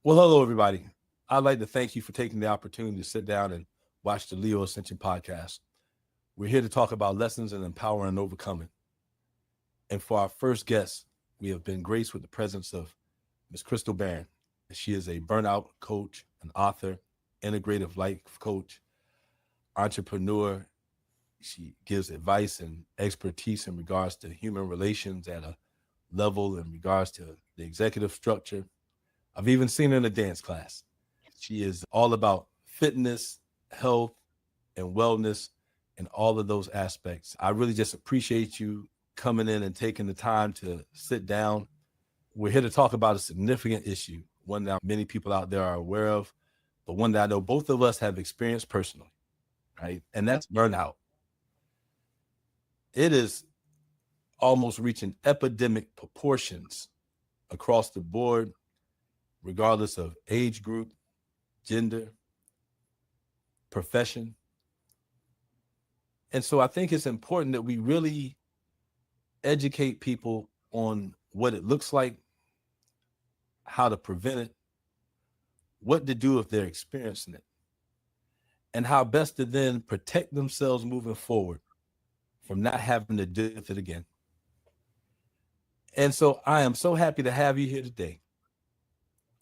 Well, hello, everybody. I'd like to thank you for taking the opportunity to sit down and watch the Leo Ascension podcast. We're here to talk about lessons in empowering and overcoming. And for our first guest, we have been graced with the presence of Ms. Crystal Baran. She is a burnout coach, an author, integrative life coach, entrepreneur. She gives advice and expertise in regards to human relations at a level in regards to the executive structure. I've even seen her in a dance class. She is all about fitness, health, and wellness, and all of those aspects. I really just appreciate you coming in and taking the time to sit down. We're here to talk about a significant issue, one that many people out there are aware of, but one that I know both of us have experienced personally, right? And that's burnout. It is almost reaching epidemic proportions across the board, regardless of age group, gender, profession. And so I think it's important that we really educate people on what it looks like, how to prevent it, what to do if they're experiencing it, and how best to then protect themselves moving forward from not having to deal with it again. And so I am so happy to have you here today.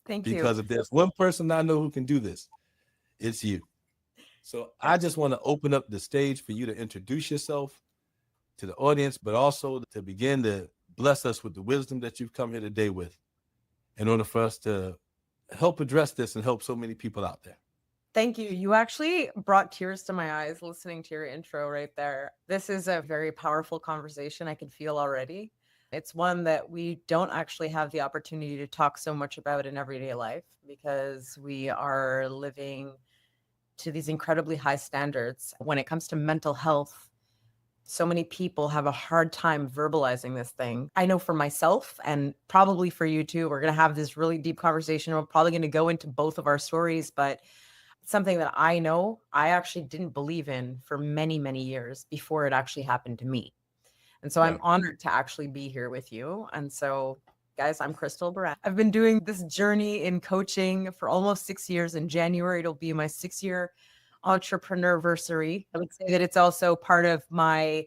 Thank you. Because if there's one person I know who can do this, it's you. So I just want to open up the stage for you to introduce yourself to the audience, but also to begin to bless us with the wisdom that you've come here today with in order for us to help address this and help so many people out there. Thank you. You actually brought tears to my eyes listening to your intro right there. This is a very powerful conversation I can feel already. It's one that we don't actually have the opportunity to talk so much about in everyday life because we are living to these incredibly high standards. When it comes to mental health, so many people have a hard time verbalizing this thing. I know for myself and probably for you too, we're going to have this really deep conversation. We're probably going to go into both of our stories, but something that I know I actually didn't believe in for many, many years before it actually happened to me. And so I'm honored to actually be here with you. And so, guys, I'm Crystal Baran. I've been doing this journey in coaching for almost 6 years. In January, it'll be my 6-year entrepreneurversary. I would say that it's also part of my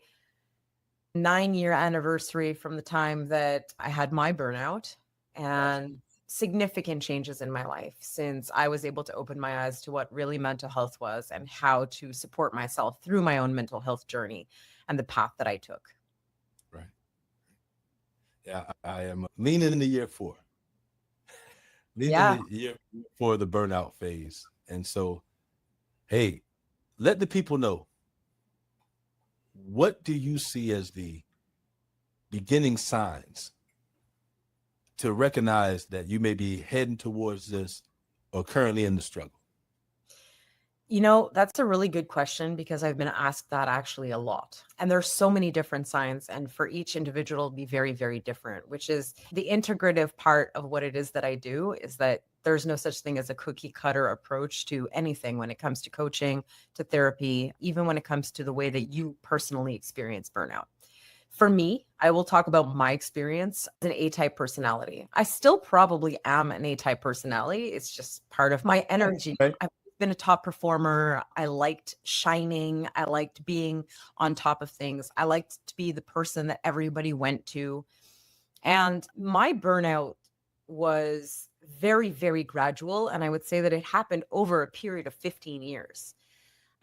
9-year anniversary from the time that I had my burnout and significant changes in my life since I was able to open my eyes to what really mental health was and how to support myself through my own mental health journey and the path that I took. Right. Yeah, I am leaning into year 4. Leaning into year 4 of the burnout phase. And so, hey, let the people know, what do you see as the beginning signs to recognize that you may be heading towards this or currently in the struggle? You know, that's a really good question because I've been asked that actually a lot. And there's so many different signs, and for each individual it'll be very, very different, which is the integrative part of what it is that I do is that there's no such thing as a cookie cutter approach to anything when it comes to coaching, to therapy, even when it comes to the way that you personally experience burnout. For me, I will talk about my experience as an A-type personality. I still probably am an A-type personality. It's just part of my energy. Right. I've been a top performer. I liked shining. I liked being on top of things. I liked to be the person that everybody went to. And my burnout was very, very gradual. And I would say that it happened over a period of 15 years.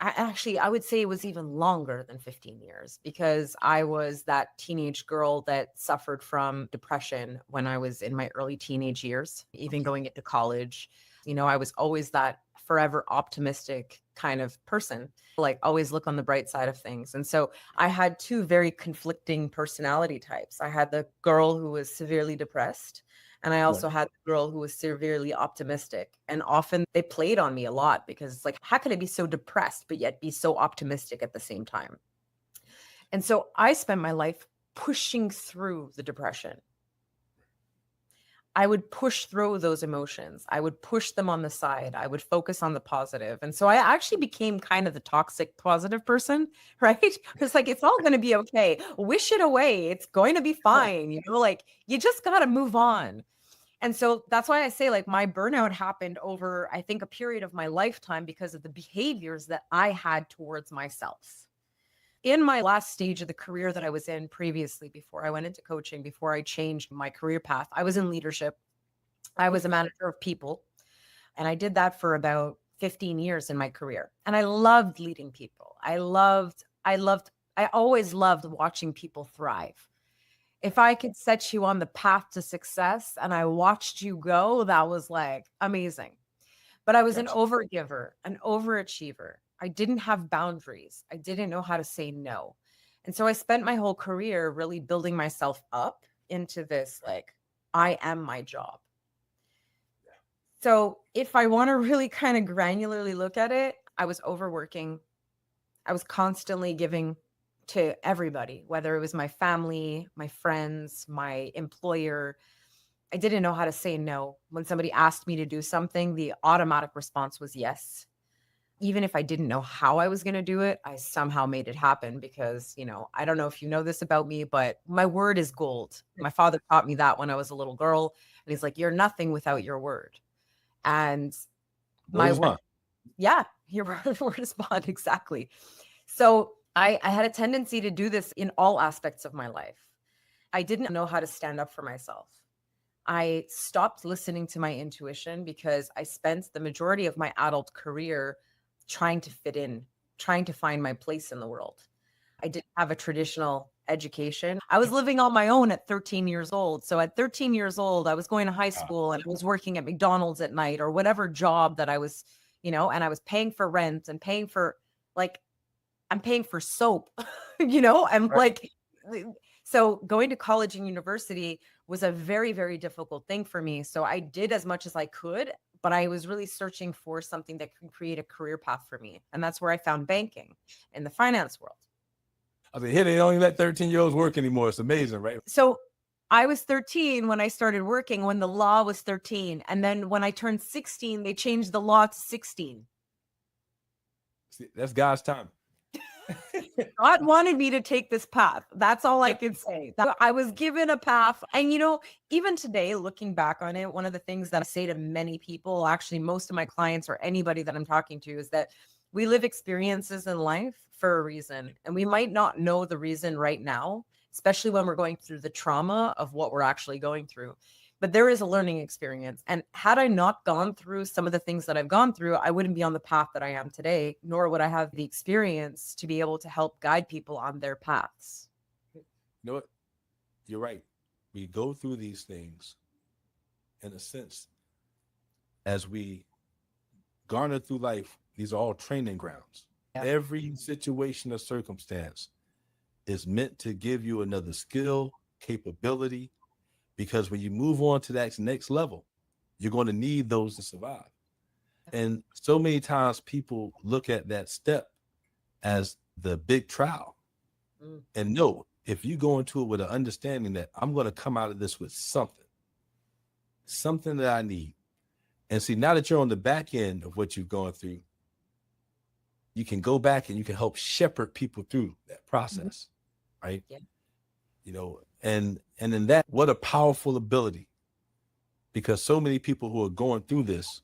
I would say it was even longer than 15 years because I was that teenage girl that suffered from depression when I was in my early teenage years, even going into college. You know, I was always that forever optimistic kind of person, like always look on the bright side of things. And so I had 2 very conflicting personality types. I had the girl who was severely depressed, and I also had the girl who was severely optimistic. And often they played on me a lot because it's like, how could I be so depressed, but yet be so optimistic at the same time? And so I spent my life pushing through the depression. I would push through those emotions. I would push them on the side. I would focus on the positive. And so I actually became kind of the toxic positive person, right? It's like, it's all going to be okay. Wish it away. It's going to be fine. You know, like you just got to move on. And so that's why I say like my burnout happened over, I think, a period of my lifetime because of the behaviors that I had towards myself. In my last stage of the career that I was in previously, before I went into coaching, before I changed my career path, I was in leadership. I was a manager of people, and I did that for about 15 years in my career. And I loved leading people. I always loved watching people thrive. If I could set you on the path to success and I watched you go, that was like amazing. But I was an Gotcha. overgiver, an overachiever. I didn't have boundaries. I didn't know how to say no. And so I spent my whole career really building myself up into this like, I am my job. So if I want to really kind of granularly look at it, I was overworking. I was constantly giving to everybody, whether it was my family, my friends, my employer. I didn't know how to say no. When somebody asked me to do something, the automatic response was yes. Even if I didn't know how I was going to do it, I somehow made it happen because, I don't know if you know this about me, but my word is gold. My father taught me that when I was a little girl. And he's like, you're nothing without your word. And Word my is bond. yeah, your word is bond. Exactly. So I had a tendency to do this in all aspects of my life. I didn't know how to stand up for myself. I stopped listening to my intuition because I spent the majority of my adult career trying to fit in, trying to find my place in the world. I didn't have a traditional education. I was living on my own at 13 years old. So at 13 years old, I was going to high school and I was working at McDonald's at night or whatever job that I was, and I was paying for rent and paying for like, I'm paying for soap, I'm Right. like, so going to college and university was a very, very difficult thing for me. So I did as much as I could, but I was really searching for something that could create a career path for me. And that's where I found banking in the finance world. I mean, here they don't even let 13-year-olds work anymore. It's amazing, right? So I was 13 when I started working, when the law was 13. And then when I turned 16, they changed the law to 16. See, that's God's time. God wanted me to take this path. That's all I can say. That I was given a path. And, even today, looking back on it, one of the things that I say to many people, actually, most of my clients or anybody that I'm talking to, is that we live experiences in life for a reason. And we might not know the reason right now, especially when we're going through the trauma of what we're actually going through. But there is a learning experience. And had I not gone through some of the things that I've gone through, I wouldn't be on the path that I am today, nor would I have the experience to be able to help guide people on their paths. You know what? You're right. We go through these things in a sense as we garner through life. These are all training grounds. Yeah. Every situation or circumstance is meant to give you another skill, capability, because when you move on to that next level, you're going to need those to survive. And so many times people look at that step as the big trial. And no, if you go into it with an understanding that I'm going to come out of this with something that I need. And see, now that you're on the back end of what you've gone through, you can go back and you can help shepherd people through that process, right? Yeah. And in that, what a powerful ability, because so many people who are going through this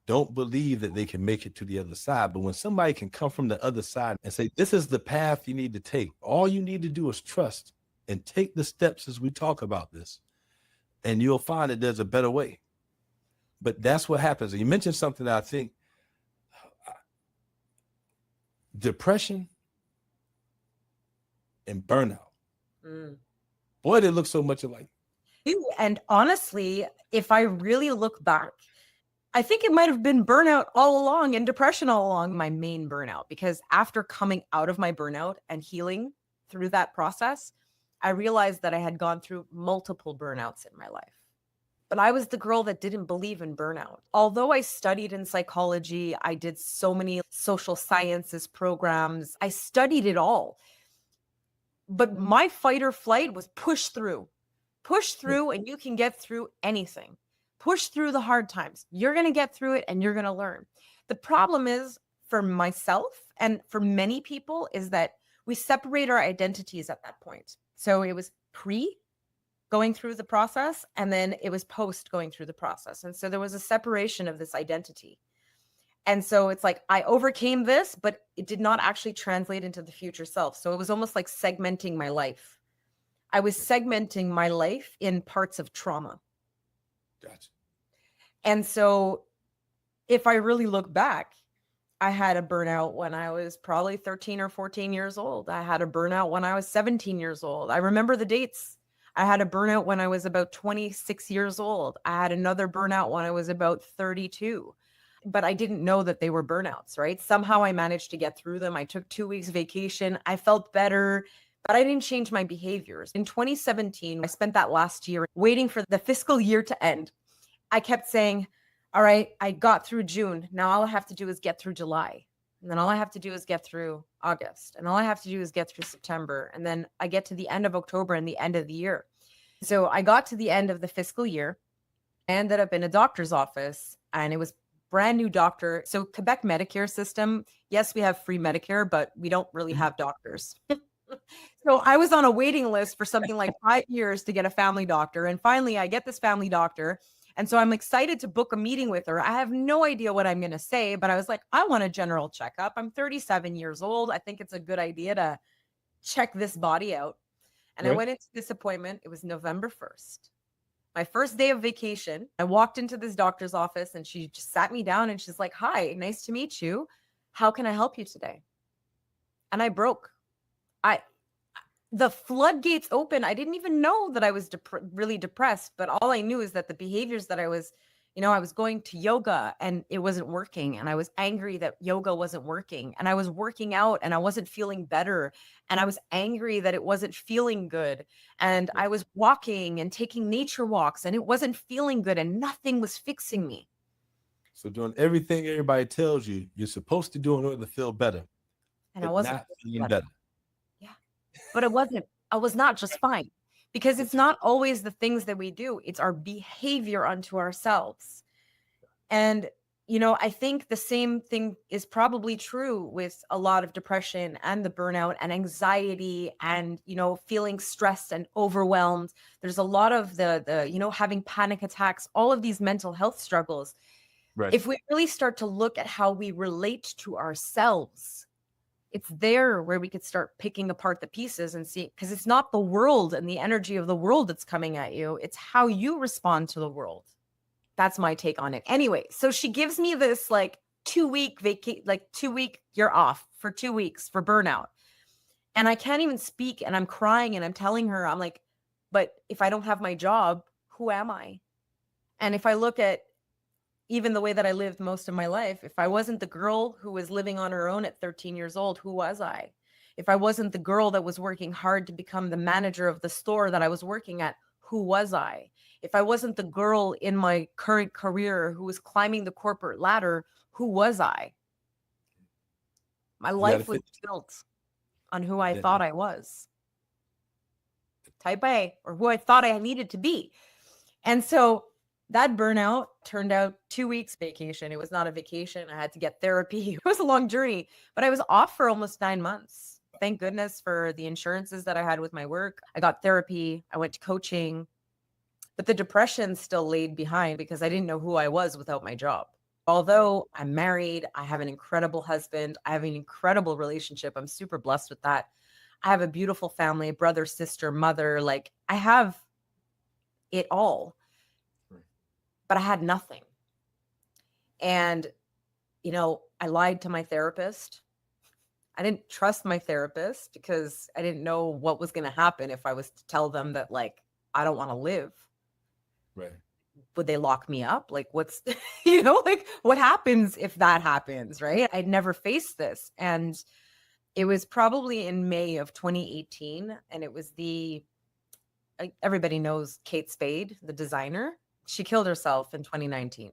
don't believe that they can make it to the other side. But when somebody can come from the other side and say, this is the path you need to take, all you need to do is trust and take the steps as we talk about this, and you'll find that there's a better way. But that's what happens. And you mentioned something that I think, depression and burnout. Boy, they look so much alike. And honestly, if I really look back, I think it might have been burnout all along and depression all along, my main burnout, because after coming out of my burnout and healing through that process, I realized that I had gone through multiple burnouts in my life. But I was the girl that didn't believe in burnout. Although I studied in psychology, I did so many social sciences programs, I studied it all. But my fight or flight was push through, and you can get through anything. Push through the hard times. You're going to get through it and you're going to learn. The problem is, for myself and for many people, is that we separate our identities at that point. So it was going going through the process, and then it was post going through the process. And so there was a separation of this identity. And so it's like I overcame this, but it did not actually translate into the future self. So it was almost like segmenting my life. I was segmenting my life in parts of trauma. Gotcha. And so if I really look back, I had a burnout when I was probably 13 or 14 years old. I had a burnout when I was 17 years old. I remember the dates. I had a burnout when I was about 26 years old. I had another burnout when I was about 32. But I didn't know that they were burnouts, right? Somehow I managed to get through them. I took 2 weeks vacation. I felt better, but I didn't change my behaviors. In 2017, I spent that last year waiting for the fiscal year to end. I kept saying, all right, I got through June. Now all I have to do is get through July. And then all I have to do is get through August. And all I have to do is get through September. And then I get to the end of October and the end of the year. So I got to the end of the fiscal year. I ended up in a doctor's office, and it was brand new doctor. So Quebec Medicare system, yes, we have free Medicare, but we don't really have doctors. So I was on a waiting list for something like 5 years to get a family doctor. And finally I get this family doctor. And so I'm excited to book a meeting with her. I have no idea what I'm going to say, but I was like, I want a general checkup. I'm 37 years old. I think it's a good idea to check this body out. And I Right. went into this appointment. It was November 1st. My first day of vacation. I walked into this doctor's office, and she just sat me down, and she's like, hi, nice to meet you. How can I help you today? And I broke. The floodgates open. I didn't even know that I was really depressed, but all I knew is that the behaviors that I was going to yoga and it wasn't working. And I was angry that yoga wasn't working. And I was working out and I wasn't feeling better. And I was angry that it wasn't feeling good. And I was walking and taking nature walks and it wasn't feeling good and nothing was fixing me. So doing everything everybody tells you you're supposed to do in order to feel better, And I but wasn't not feeling better. better. Yeah. But it wasn't. I was not just fine, because it's not always the things that we do. It's our behavior unto ourselves. And, I think the same thing is probably true with a lot of depression and the burnout and anxiety and, feeling stressed and overwhelmed. There's a lot of the having panic attacks, all of these mental health struggles. Right. If we really start to look at how we relate to ourselves, it's there where we could start picking apart the pieces and see, because it's not the world and the energy of the world that's coming at you. It's how you respond to the world. That's my take on it. Anyway, so she gives me this 2-week you're off for 2 weeks for burnout. And I can't even speak and I'm crying and I'm telling her, I'm like, but if I don't have my job, who am I? And if I look at even the way that I lived most of my life, if I wasn't the girl who was living on her own at 13 years old, who was I? If I wasn't the girl that was working hard to become the manager of the store that I was working at, who was I? If I wasn't the girl in my current career who was climbing the corporate ladder, who was I? My life was built on who I thought I was. Type A, or who I thought I needed to be. And so that burnout turned out 2 weeks vacation. It was not a vacation. I had to get therapy. It was a long journey, but I was off for almost 9 months. Thank goodness for the insurances that I had with my work. I got therapy. I went to coaching, but the depression still laid behind because I didn't know who I was without my job. Although I'm married, I have an incredible husband. I have an incredible relationship. I'm super blessed with that. I have a beautiful family, brother, sister, mother. I have it all. But I had nothing. And, I lied to my therapist. I didn't trust my therapist because I didn't know what was going to happen if I was to tell them that, I don't want to live. Right. Would they lock me up? What's, what happens if that happens, right? I'd never faced this. And it was probably in May of 2018. And it was everybody knows Kate Spade, the designer. She killed herself in 2019.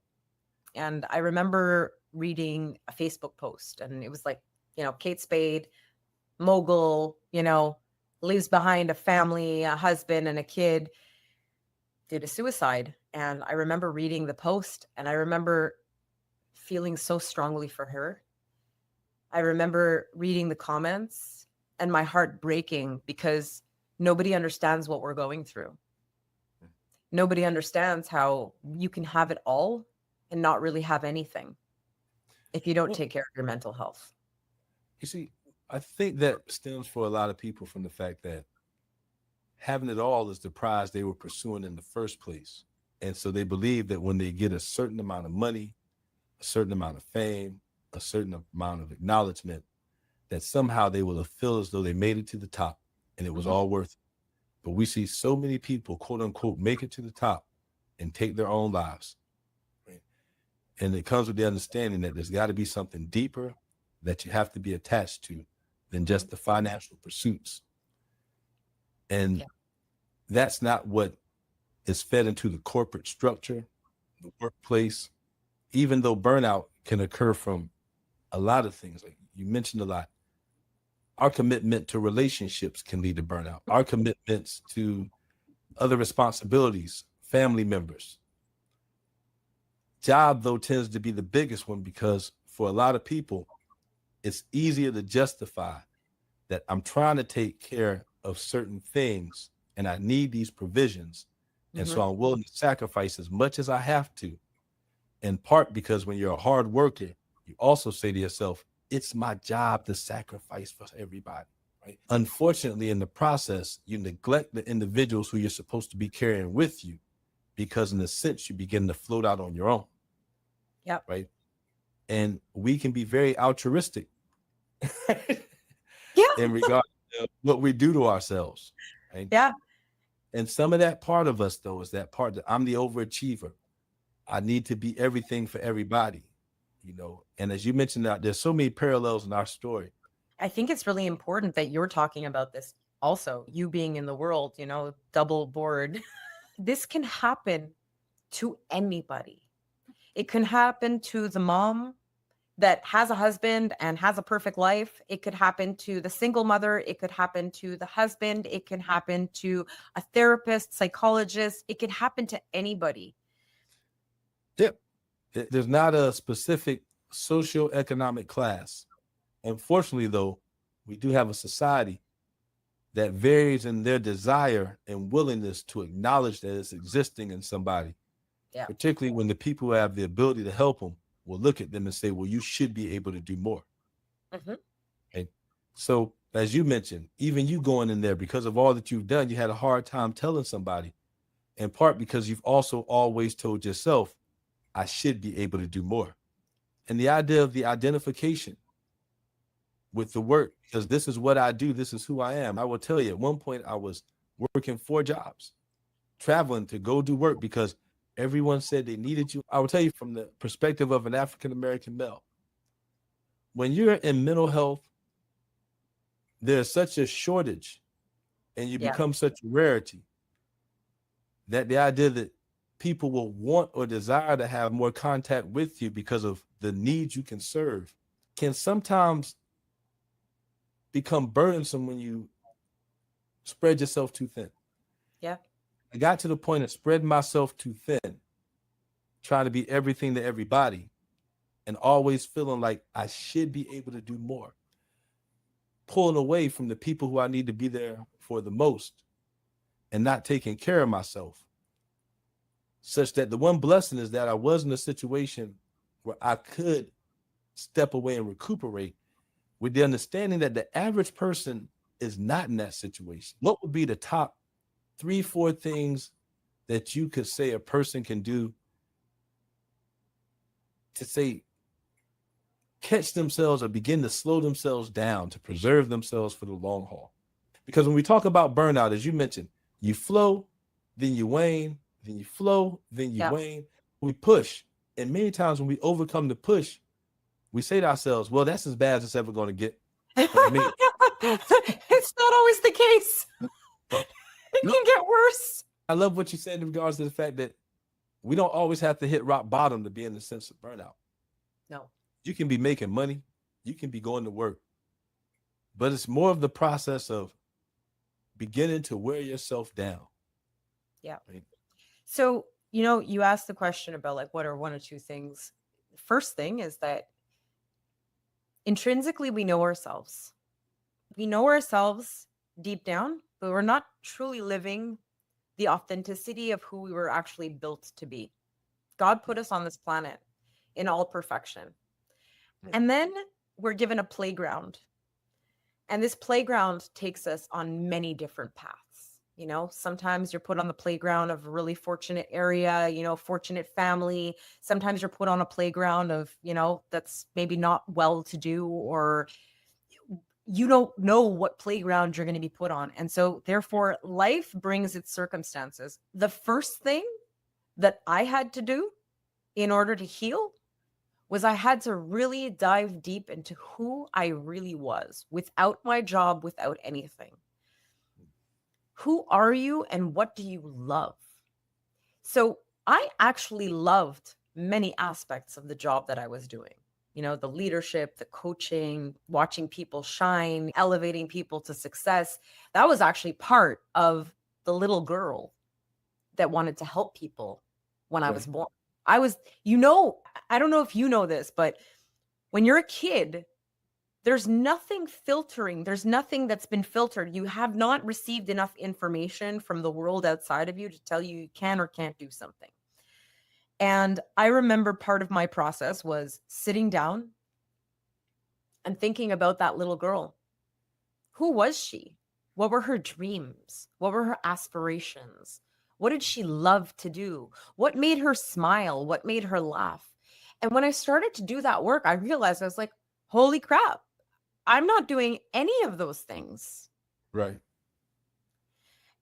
And I remember reading a Facebook post and it was Kate Spade, mogul, leaves behind a family, a husband and a kid, did a suicide. And I remember reading the post and I remember feeling so strongly for her. I remember reading the comments and my heart breaking because nobody understands what we're going through. Nobody understands how you can have it all and not really have anything if you don't Well, take care of your mental health. you see, I think that stems for a lot of people from the fact that having it all is the prize they were pursuing in the first place. And so they believe that when they get a certain amount of money, a certain amount of fame, a certain amount of acknowledgement, that somehow they will feel as though they made it to the top and it was Mhm. all worth it. But we see so many people, quote unquote, make it to the top and take their own lives. Right? And it comes with the understanding that there's got to be something deeper that you have to be attached to than Mhm. just the financial pursuits. And Yeah. that's not what is fed into the corporate structure, the workplace, even though burnout can occur from a lot of things. Like you mentioned a lot. Our commitment to relationships can lead to burnout. Our commitments to other responsibilities, family members. Job, though, tends to be the biggest one because for a lot of people, it's easier to justify that I'm trying to take care of certain things and I need these provisions. And so Mhm. I'm willing to sacrifice as much as I have to, in part because when you're a hard worker, you also say to yourself, it's my job to sacrifice for everybody. Right? Unfortunately, in the process, you neglect the individuals who you're supposed to be carrying with you because, in a sense, you begin to float out on your own. Yep. Right? And we can be very altruistic Yeah. in regard to what we do to ourselves. Right? Yeah. And some of that part of us, though, is that part that I'm the overachiever. I need to be everything for everybody, you know. And as you mentioned, that there's so many parallels in our story. I think it's really important that you're talking about this also, you being in the world, double board. This can happen to anybody. It can happen to the mom that has a husband and has a perfect life. It could happen to the single mother. It could happen to the husband. It can happen to a therapist, psychologist. It can happen to anybody. Yep. There's not a specific socioeconomic class. Unfortunately, though, we do have a society that varies in their desire and willingness to acknowledge that it's existing in somebody, Yeah. particularly when the people who have the ability to help them will look at them and say, well, you should be able to do more. Mhm. Okay. So, as you mentioned, even you going in there because of all that you've done, you had a hard time telling somebody, in part because you've also always told yourself, I should be able to do more. And the idea of the identification with the work, because this is what I do, this is who I am. I will tell you, at one point, I was working 4 jobs, traveling to go do work because everyone said they needed you. I will tell you from the perspective of an African American male, when you're in mental health, there's such a shortage and you Yeah. become such a rarity that the idea that people will want or desire to have more contact with you because of the needs you can serve can sometimes become burdensome when you spread yourself too thin. Yeah. I got to the point of spreading myself too thin, trying to be everything to everybody, and always feeling like I should be able to do more, pulling away from the people who I need to be there for the most, and not taking care of myself. Such that the one blessing is that I was in a situation where I could step away and recuperate with the understanding that the average person is not in that situation. What would be the top 3, 4 things that you could say a person can do to say catch themselves or begin to slow themselves down to preserve themselves for the long haul? Because when we talk about burnout, as you mentioned, you flow, then you wane, then you flow, then you Yeah. wane. We push. And many times when we overcome the push, we say to ourselves, well, that's as bad as it's ever going to get. But me, It's not always the case. It no, can get worse. I love what you said in regards to the fact that we don't always have to hit rock bottom to be in the sense of burnout. No. You can be making money, you can be going to work, but it's more of the process of beginning to wear yourself down. Yeah. Right? So, you asked the question about like what are one or two things. The first thing is that intrinsically we know ourselves. We know ourselves deep down, but we're not truly living the authenticity of who we were actually built to be. God put us on this planet in all perfection. And then we're given a playground. And this playground takes us on many different paths. You know, sometimes you're put on the playground of a really fortunate area, you know, fortunate family. Sometimes you're put on a playground of, you know, that's maybe not well to do, or you don't know what playground you're going to be put on. And so therefore life brings its circumstances. The first thing that I had to do in order to heal was I had to really dive deep into who I really was without my job, without anything. Who are you and what do you love? So I actually loved many aspects of the job that I was doing. You know, the leadership, the coaching, watching people shine, elevating people to success. That was actually part of the little girl that wanted to help people when I was born. I was, you know, I don't know if you know this, but when you're a kid, there's nothing filtering. There's nothing that's been filtered. You have not received enough information from the world outside of you to tell you can or can't do something. And I remember part of my process was sitting down and thinking about that little girl. Who was she? What were her dreams? What were her aspirations? What did she love to do? What made her smile? What made her laugh? And when I started to do that work, I realized I was like, holy crap, I'm not doing any of those things. Right.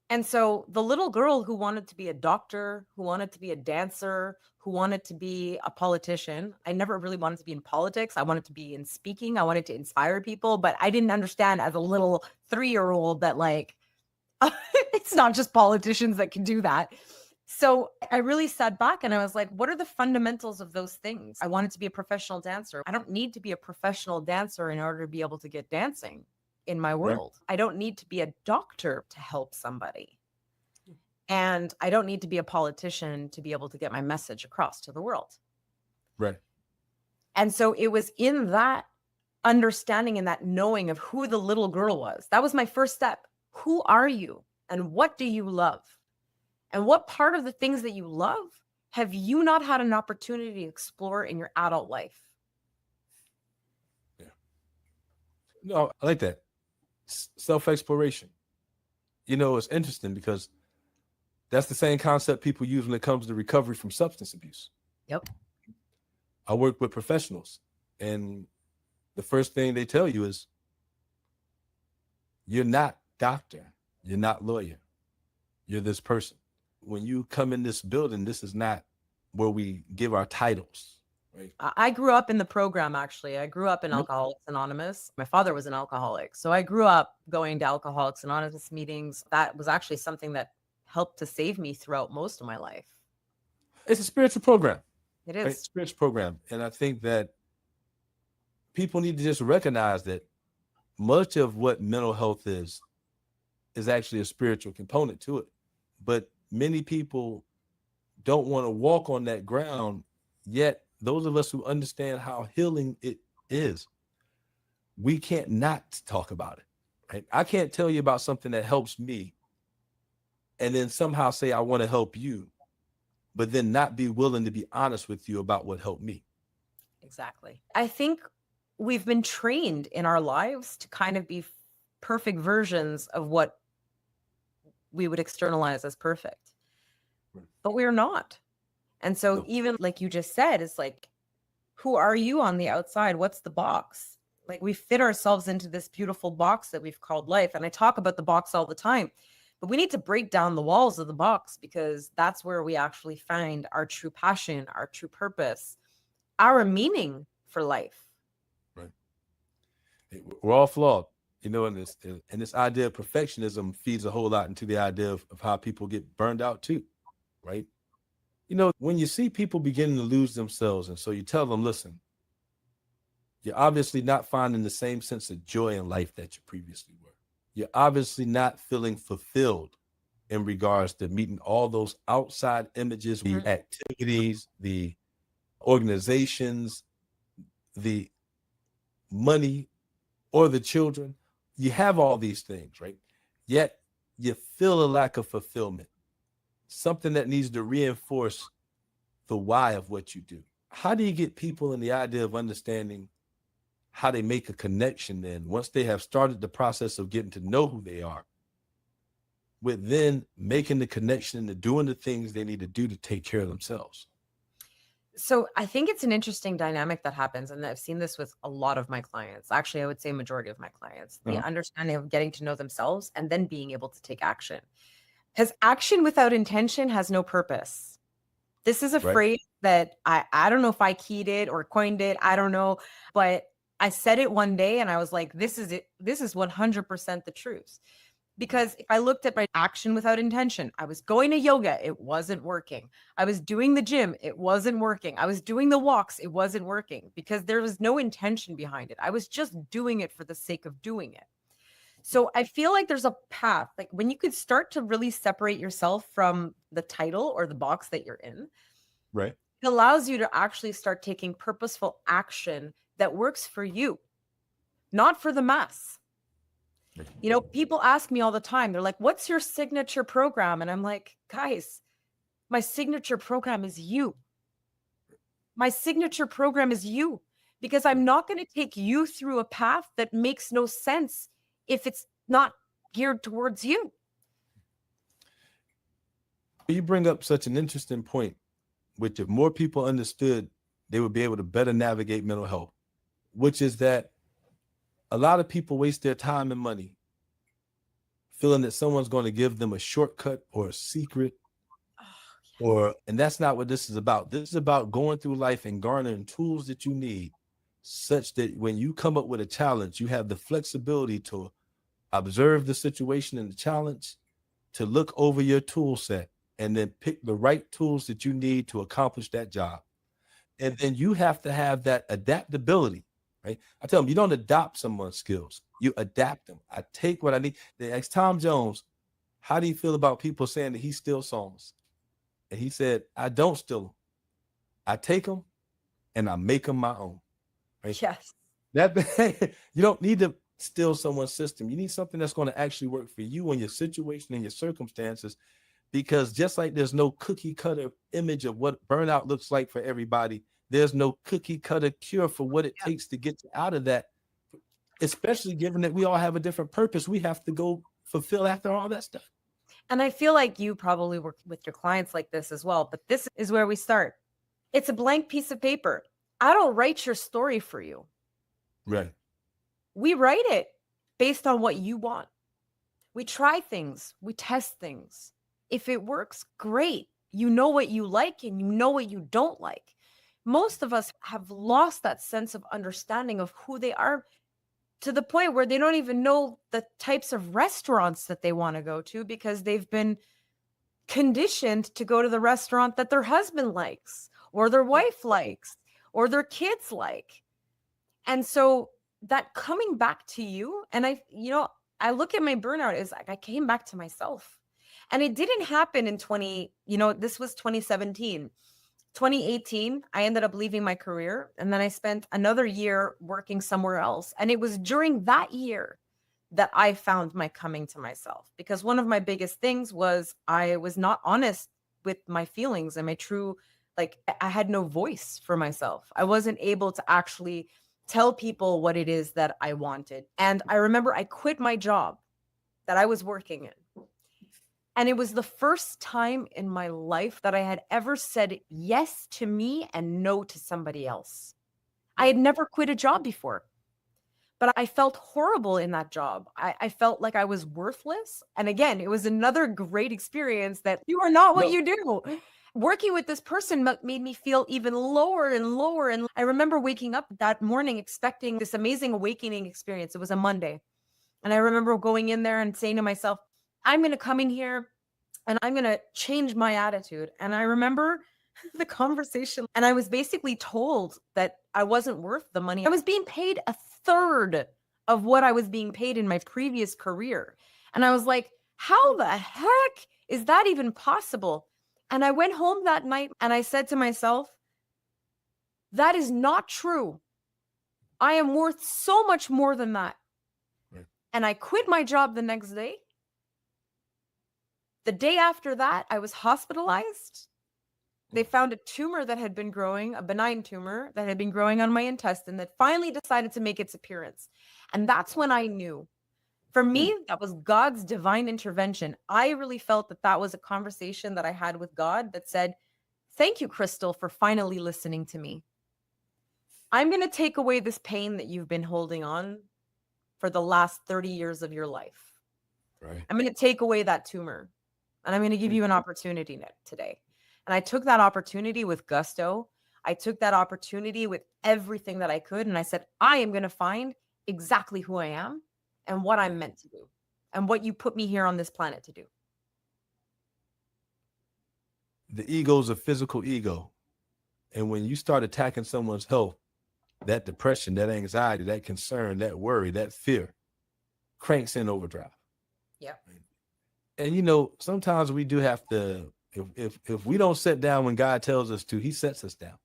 And so the little girl who wanted to be a doctor, who wanted to be a dancer, who wanted to be a politician, I never really wanted to be in politics. I wanted to be in speaking. I wanted to inspire people, but I didn't understand as a little 3-year-old that like, it's not just politicians that can do that. So I really sat back and I was like, what are the fundamentals of those things? I wanted to be a professional dancer. I don't need to be a professional dancer in order to be able to get dancing in my world. I don't need to be a doctor to help somebody. And I don't need to be a politician to be able to get my message across to the world. Right. And so it was in that understanding and that knowing of who the little girl was. That was my first step. Who are you and what do you love? And what part of the things that you love have you not had an opportunity to explore in your adult life? Yeah. No, I like that. Self-exploration. You know, it's interesting because that's the same concept people use when it comes to recovery from substance abuse. Yep. I work with professionals, and the first thing they tell you is, you're not doctor, you're not lawyer, you're this person. When you come in this building, this is not where we give our titles, right? I grew up in the program, actually. I grew up in Alcoholics Anonymous. My father was an alcoholic. So I grew up going to Alcoholics Anonymous meetings. That was actually something that helped to save me throughout most of my life. It's a spiritual program. It is. Right? It's a spiritual program. And I think that people need to just recognize that much of what mental health is actually a spiritual component to it. But many people don't want to walk on that ground, yet those of us who understand how healing it is, we can't not talk about it, right? I can't tell you about something that helps me and then somehow say I want to help you, but then not be willing to be honest with you about what helped me. Exactly. I think we've been trained in our lives to kind of be perfect versions of what we would externalize as perfect, but we're not. And so even like you just said, it's like, who are you on the outside? What's the box? Like we fit ourselves into this beautiful box that we've called life. And I talk about the box all the time, but we need to break down the walls of the box because that's where we actually find our true passion, our true purpose, our meaning for life. Right. We're all flawed. You know, and this idea of perfectionism feeds a whole lot into the idea of how people get burned out too, right? You know, when you see people beginning to lose themselves, and so you tell them, listen, you're obviously not finding the same sense of joy in life that you previously were. You're obviously not feeling fulfilled in regards to meeting all those outside images, the activities, the organizations, the money, or the children. You have all these things, right? Yet you feel a lack of fulfillment. something that needs to reinforce the why of what you do. How do you get people in the idea of understanding how they make a connection then once they have started the process of getting to know who they are, with then making the connection into doing the things they need to do to take care of themselves? So I think it's an interesting dynamic that happens, and I've seen this with a lot of my clients. Actually, I would say majority of my clients, the Uh-huh. understanding of getting to know themselves and then being able to take action. Because action without intention has no purpose. This is a Right. phrase that I don't know if I keyed it or coined it. I don't know, but I said it one day and I was like, this is it. This is 100% the truth. Because if I looked at my action without intention, I was going to yoga, it wasn't working. I was doing the gym, it wasn't working. I was doing the walks, it wasn't working because there was no intention behind it. I was just doing it for the sake of doing it. So I feel like there's a path, like when you could start to really separate yourself from the title or the box that you're in, Right. it allows you to actually start taking purposeful action that works for you, not for the mass. You know, people ask me all the time, they're like, what's your signature program? And I'm like, guys, my signature program is you. My signature program is you because I'm not going to take you through a path that makes no sense if it's not geared towards you. You bring up such an interesting point, which if more people understood, they would be able to better navigate mental health, which is that a lot of people waste their time and money feeling that someone's going to give them a shortcut or a secret, and that's not what this is about. This is about going through life and garnering tools that you need such that when you come up with a challenge, you have the flexibility to observe the situation and the challenge, to look over your tool set and then pick the right tools that you need to accomplish that job. And then you have to have that adaptability, right? I tell them, you don't adopt someone's skills, you adapt them. I take what I need. They asked Tom Jones, how do you feel about people saying that he steals songs? And he said, I don't steal them. I take them and I make them my own. Right? Yes. That you don't need to steal someone's system. You need something that's going to actually work for you and your situation and your circumstances. Because just like there's no cookie cutter image of what burnout looks like for everybody, there's no cookie cutter cure for what it takes to get out of that, especially given that we all have a different purpose we have to go fulfill after all that stuff. And I feel like you probably work with your clients like this as well, but this is where we start. It's a blank piece of paper. I don't write your story for you. Right. We write it based on what you want. We try things, we test things. If it works, great. You know what you like and you know what you don't like. Most of us have lost that sense of understanding of who they are to the point where they don't even know the types of restaurants that they want to go to because they've been conditioned to go to the restaurant that their husband likes or their wife likes or their kids like. And so that coming back to you, and I look at my burnout as like I came back to myself. And it didn't happen in this was 2017. 2018, I ended up leaving my career and then I spent another year working somewhere else. And it was during that year that I found my coming to myself because one of my biggest things was I was not honest with my feelings and my true, like I had no voice for myself. I wasn't able to actually tell people what it is that I wanted. And I remember I quit my job that I was working in. And it was the first time in my life that I had ever said yes to me and no to somebody else. I had never quit a job before, but I felt horrible in that job. I felt like I was worthless. And again, it was another great experience that you are not what No. you do. Working with this person made me feel even lower and lower. And I remember waking up that morning expecting this amazing awakening experience. It was a Monday. And I remember going in there and saying to myself, I'm going to come in here and I'm going to change my attitude. And I remember the conversation and I was basically told that I wasn't worth the money. I was being paid a third of what I was being paid in my previous career. And I was like, how the heck is that even possible? And I went home that night and I said to myself, that is not true. I am worth so much more than that. Right. And I quit my job the next day. The day after that, I was hospitalized. They found a tumor that had been growing, a benign tumor that had been growing on my intestine that finally decided to make its appearance. And that's when I knew. For me, that was God's divine intervention. I really felt that that was a conversation that I had with God that said, "Thank you, Crystal, for finally listening to me. I'm going to take away this pain that you've been holding on for the last 30 years of your life. Right. I'm going to take away that tumor, and I'm going to give you an opportunity today." And I took that opportunity with gusto. I took that opportunity with everything that I could. And I said, I am going to find exactly who I am and what I'm meant to do and what you put me here on this planet to do. The ego is a physical ego. And when you start attacking someone's health, that depression, that anxiety, that concern, that worry, that fear cranks in overdrive. Yeah. And you know, sometimes we do have to, if we don't sit down when God tells us to, he sets us down.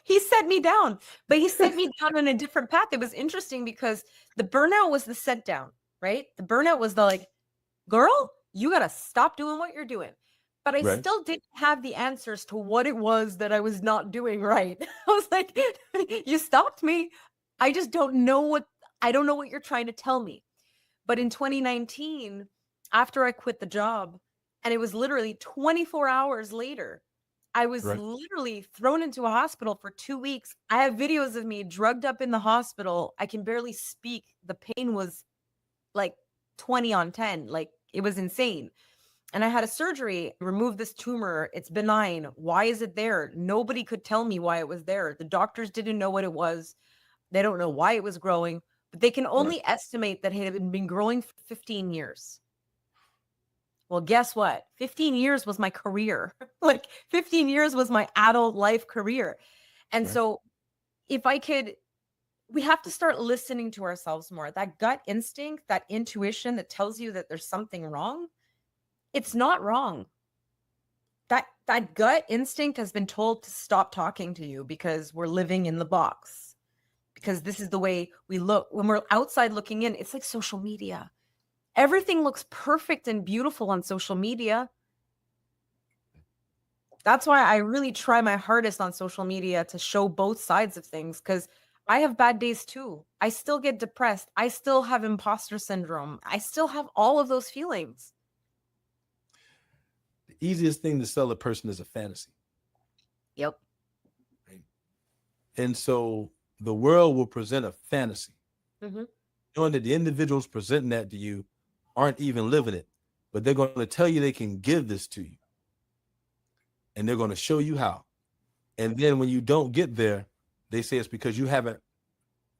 He set me down, but he set me down on a different path. It was interesting because the burnout was the set down, right? The burnout was the like, girl, you got to stop doing what you're doing. But I Right. still didn't have the answers to what it was that I was not doing right. I was like, you stopped me. I just don't know I don't know what you're trying to tell me. But in 2019, after I quit the job, and it was literally 24 hours later, I was Right. literally thrown into a hospital for 2 weeks. I have videos of me drugged up in the hospital. I can barely speak. The pain was like 20 on 10. Like it was insane. And I had a surgery, remove this tumor. It's benign. Why is it there? Nobody could tell me why it was there. The doctors didn't know what it was. They don't know why it was growing, but they can only estimate that it had been growing for 15 years. Well, guess what? 15 years was my career. Like 15 years was my adult life career. And so if I could, we have to start listening to ourselves more. That gut instinct, that intuition that tells you that there's something wrong, it's not wrong. That gut instinct has been told to stop talking to you because we're living in the box. Because this is the way we look. When we're outside looking in, it's like social media. Everything looks perfect and beautiful on social media. That's why I really try my hardest on social media to show both sides of things, because I have bad days too. I still get depressed. I still have imposter syndrome. I still have all of those feelings. The easiest thing to sell a person is a fantasy. Yep. Right? And so the world will present a fantasy, knowing that the individuals presenting that to you aren't even living it, but they're going to tell you they can give this to you. And they're going to show you how. And then when you don't get there, they say it's because you haven't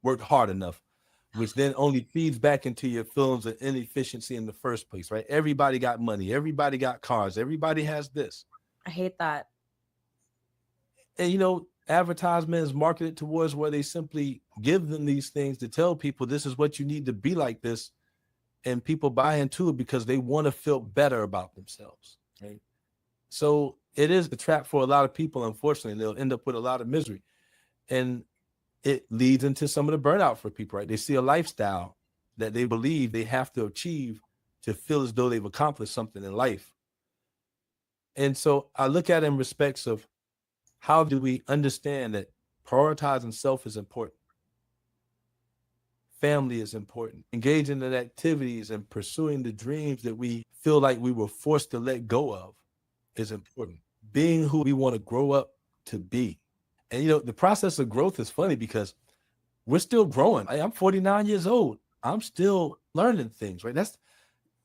worked hard enough, which then only feeds back into your feelings of inefficiency in the first place, right? Everybody got money. Everybody got cars. Everybody has this. I hate that. And, you know, advertisement is marketed towards where they simply give them these things to tell people this is what you need to be like this. And people buy into it because they want to feel better about themselves, right? So it is the trap for a lot of people, unfortunately. They'll end up with a lot of misery. And it leads into some of the burnout for people, right? They see a lifestyle that they believe they have to achieve to feel as though they've accomplished something in life. And so I look at it in respects of how do we understand that prioritizing self is important? Family is important. Engaging in activities and pursuing the dreams that we feel like we were forced to let go of is important. Being who we want to grow up to be. And, you know, the process of growth is funny because we're still growing. I'm 49 years old. I'm still learning things, right?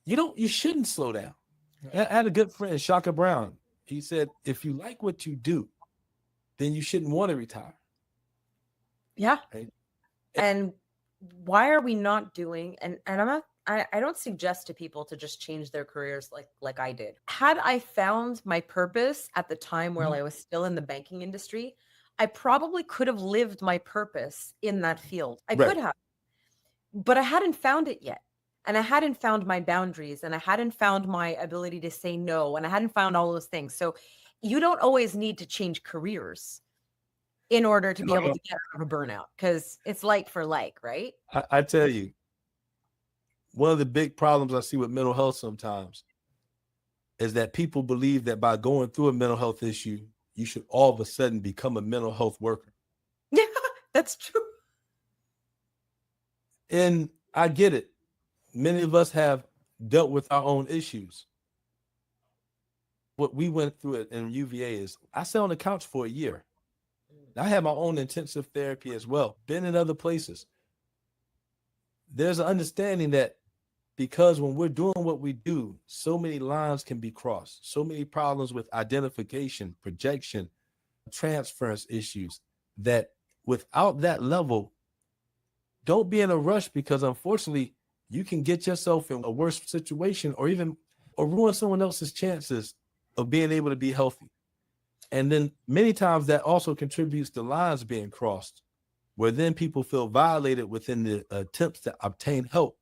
You shouldn't slow down. I had a good friend, Shaka Brown. He said, if you like what you do, then you shouldn't want to retire. Yeah. Right? And why are we not doing, and I don't suggest to people to just change their careers like I did. Had I found my purpose at the time where I was still in the banking industry, I probably could have lived my purpose in that field. I could have, but I hadn't found it yet. And I hadn't found my boundaries, and I hadn't found my ability to say no, and I hadn't found all those things. So you don't always need to change careers in order to be able to get out of a burnout, because it's like for like, right? I tell you, one of the big problems I see with mental health sometimes is that people believe that by going through a mental health issue, you should all of a sudden become a mental health worker. Yeah, that's true. And I get it. Many of us have dealt with our own issues. What we went through it in UVA is I sat on the couch for a year. I had my own intensive therapy as well, been in other places. There's an understanding that because when we're doing what we do, so many lines can be crossed, so many problems with identification, projection, transference issues, that without that level, don't be in a rush, because unfortunately you can get yourself in a worse situation or ruin someone else's chances of being able to be healthy. And then many times that also contributes to lines being crossed, where then people feel violated within the attempts to obtain help.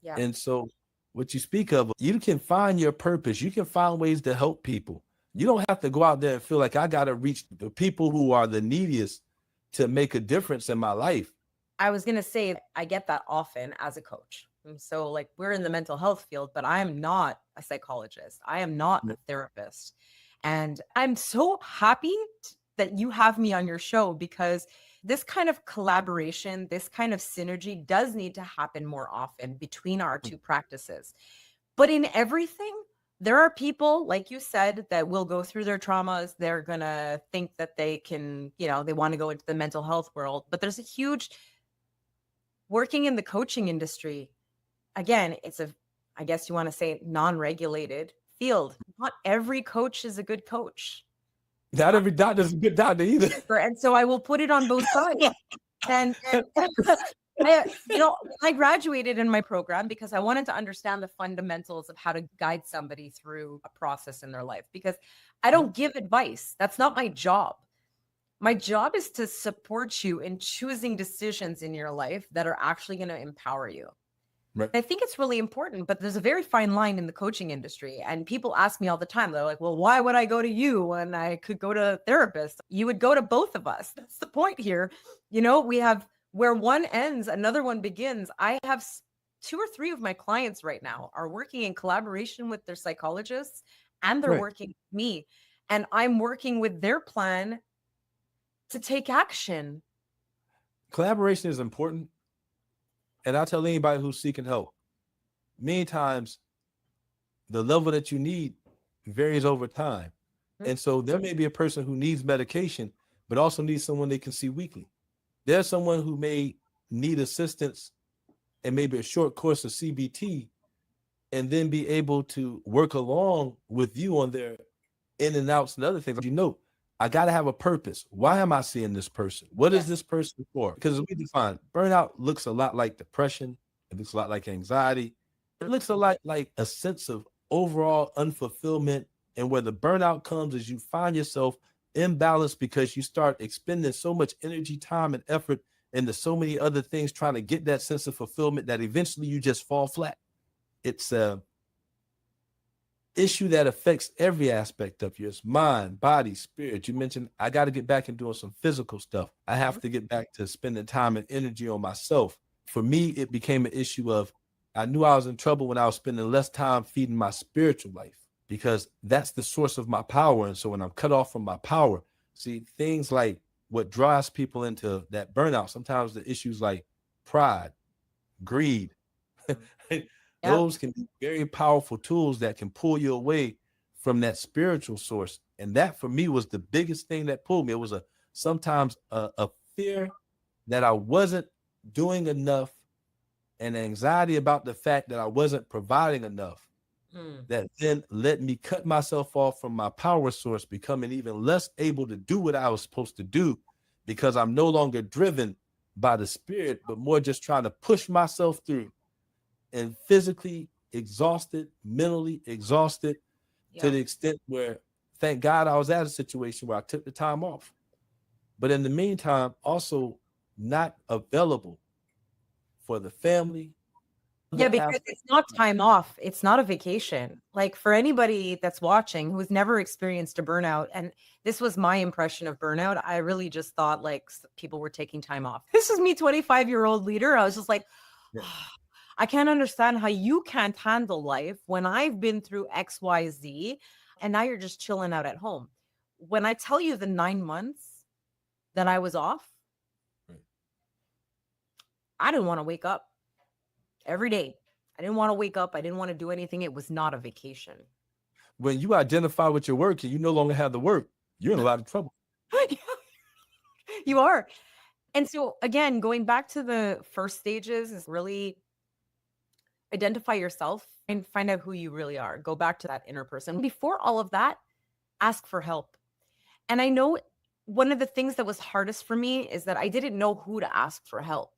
Yeah. And so what you speak of, you can find your purpose. You can find ways to help people. You don't have to go out there and feel like I got to reach the people who are the neediest to make a difference in my life. I was going to say, I get that often as a coach. And so like we're in the mental health field, but I am not a psychologist. I am not a therapist. And I'm so happy that you have me on your show, because this kind of collaboration, this kind of synergy does need to happen more often between our two practices. But in everything, there are people, like you said, that will go through their traumas. They're going to think that they can, they want to go into the mental health world. But there's a huge working in the coaching industry. Again, it's I guess you want to say, non-regulated field. Not every coach is a good coach. Not every doctor is a good doctor either. And so I will put it on both sides. And I graduated in my program because I wanted to understand the fundamentals of how to guide somebody through a process in their life, because I don't give advice. That's not my job. My job is to support you in choosing decisions in your life that are actually going to empower you. Right. I think it's really important, but there's a very fine line in the coaching industry. And people ask me all the time, they're like, well, why would I go to you when I could go to a therapist? You would go to both of us. That's the point here. We have where one ends, another one begins. I have 2 or 3 of my clients right now are working in collaboration with their psychologists, and they're working with me. And I'm working with their plan to take action. Collaboration is important. And I'll tell anybody who's seeking help, many times the level that you need varies over time. And so there may be a person who needs medication, but also needs someone they can see weekly. There's someone who may need assistance and maybe a short course of CBT, and then be able to work along with you on their in and outs and other things. I got to have a purpose. Why am I seeing this person? What is this person for? Because we define burnout looks a lot like depression. It looks a lot like anxiety. It looks a lot like a sense of overall unfulfillment. And where the burnout comes is you find yourself imbalanced because you start expending so much energy, time, and effort into so many other things trying to get that sense of fulfillment that eventually you just fall flat. It's a issue that affects every aspect of yours: mind, body, spirit. You mentioned I got to get back and doing some physical stuff. I have to get back to spending time and energy on myself. For me, it became an issue of I knew I was in trouble when I was spending less time feeding my spiritual life, because that's the source of my power. And so when I'm cut off from my power, see, things like what drives people into that burnout, sometimes the issues like pride, greed, those can be very powerful tools that can pull you away from that spiritual source. And that for me was the biggest thing that pulled me. It was sometimes a fear that I wasn't doing enough, and anxiety about the fact that I wasn't providing enough, that then let me cut myself off from my power source, becoming even less able to do what I was supposed to do, because I'm no longer driven by the spirit, but more just trying to push myself through, and physically exhausted, mentally exhausted, to the extent where, thank God, I was at a situation where I took the time off. But in the meantime, also not available for the family. Yeah, because it's not time off. It's not a vacation. Like, for anybody that's watching who's never experienced a burnout, and this was my impression of burnout, I really just thought like people were taking time off. This is me, 25-year-old leader. I was just like, I can't understand how you can't handle life when I've been through XYZ and now you're just chilling out at home. When I tell you the 9 months that I was off, Right. I didn't want to wake up every day. I didn't want to wake up. I didn't want to do anything. It was not a vacation. When you identify with your work and you no longer have the work, you're in a lot of trouble. You are. And so, again, going back to the first stages is really identify yourself and find out who you really are. Go back to that inner person. Before all of that, ask for help. And I know one of the things that was hardest for me is that I didn't know who to ask for help.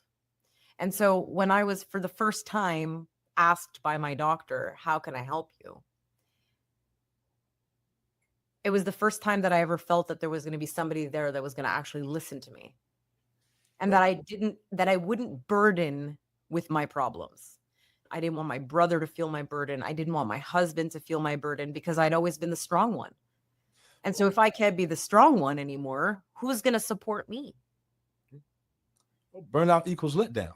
And so when I was for the first time asked by my doctor, how can I help you? It was the first time that I ever felt that there was going to be somebody there that was going to actually listen to me. And that I wouldn't burden with my problems. I didn't want my brother to feel my burden. I didn't want my husband to feel my burden because I'd always been the strong one. And so if I can't be the strong one anymore, who's going to support me? Burnout equals letdown.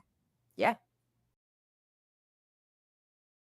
Yeah.